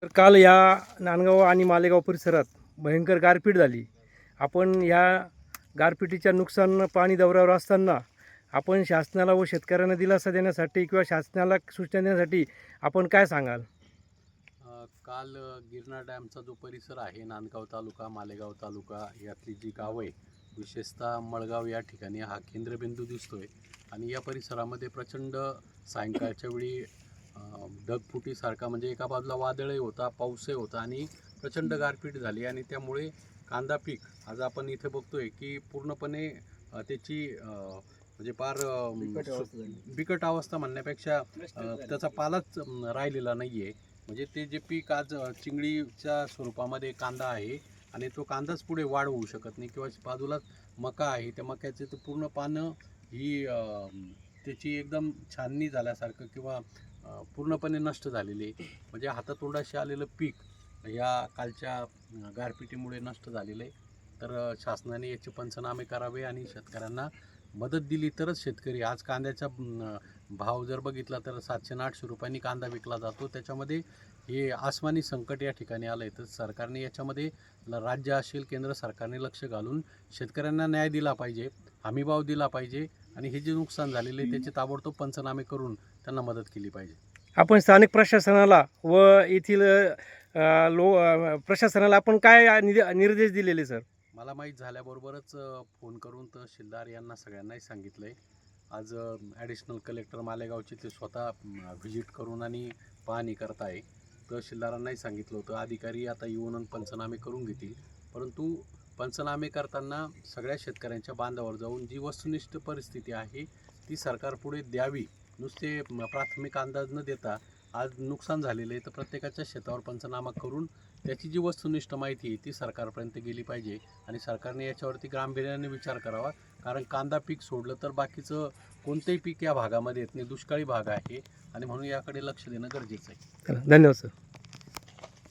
तर काल या नांदगाव आणि मालेगाव परिसरात भयंकर गारपीट झाली. आपण ह्या गारपिटीच्या नुकसान पाणी दौऱ्यावर असताना आपण शासनाला व शेतकऱ्यांना दिलासा देण्यासाठी किंवा शासनाला सूचना देण्यासाठी आपण काय सांगाल? काल गिरणा डॅमचा जो परिसर आहे, नांदगाव तालुका, मालेगाव तालुका यातली जी गावं आहे, विशेषतः मळगाव या ठिकाणी हा केंद्रबिंदू दिसतोय. आणि या परिसरामध्ये प्रचंड सायंकाळच्या वेळी ढगफुटीसारखा, म्हणजे एका बाजूला वादळही होता, पाऊसही होता आणि प्रचंड गारपीट झाली. आणि त्यामुळे कांदा पीक आज आपण इथे बघतोय की पूर्णपणे त्याची म्हणजे फार बिकट अवस्था म्हणण्यापेक्षा त्याचा पालाच राहिलेला नाही आहे. म्हणजे ते जे पीक आज चिंगळीच्या स्वरूपामध्ये कांदा आहे आणि तो कांदाच पुढे वाढ होऊ शकत नाही, किंवा बाजूलाच मका आहे, त्या मक्याचे तर पूर्ण पानं ही त्याची एकदम छाननी झाल्यासारखं किंवा पूर्णपणे नष्ट झालेली आहे. म्हणजे हातातोंडाशी आलेलं पीक या कालच्या गारपिटीमुळे नष्ट झालेलं आहे. तर शासनाने याचे पंचनामे करावे आणि शेतकऱ्यांना मदत दिली तरच शेतकरी आज कांद्याचा भाव जर बघितला तर 700 आणि 800 रुपयांनी कांदा विकला जातो. त्याच्यामध्ये हे आसमानी संकट या ठिकाणी आलं आहे. तर सरकारने याच्यामध्ये राज्य असेल, केंद्र सरकारने लक्ष घालून शेतकऱ्यांना न्याय दिला पाहिजे, हमीभाव दिला पाहिजे आणि हे जे नुकसान झालेले आहे त्याचे ताबडतोब पंचनामे करून त्यांना मदत केली पाहिजे. आपण स्थानिक प्रशासनाला व येथील प्रशासनाला आपण काय निर्देश दिलेले सर? मला माहीत झाल्याबरोबरच फोन करून तहसीलदार यांना सगळ्यांनाही सांगितलं आहे. आज ॲडिशनल कलेक्टर मालेगावचे ते स्वतः व्हिजिट करून आणि पाहणी करत आहे. तहसीलदारांनाही सांगितलं होतं, अधिकारी आता येऊन पंचनामे करून घेतील. परंतु पंचनामे करताना सगळ्या शेतकऱ्यांच्या बांधावर जाऊन जी वस्तुनिष्ठ परिस्थिती आहे ती सरकारपुढे द्यावी. नुसते प्राथमिक अंदाज न देता आज नुकसान झालेलं आहे तर प्रत्येकाच्या शेतावर पंचनामा करून त्याची जी वस्तुनिष्ठ माहिती आहे ती सरकारपर्यंत गेली पाहिजे. आणि सरकारने याच्यावरती गांभीर्याने विचार करावा, कारण कांदा पीक सोडलं तर बाकीचं कोणतेही पीक या भागामध्ये येत नाही, दुष्काळी भाग आहे आणि म्हणून याकडे लक्ष देणं गरजेचं आहे. धन्यवाद सर.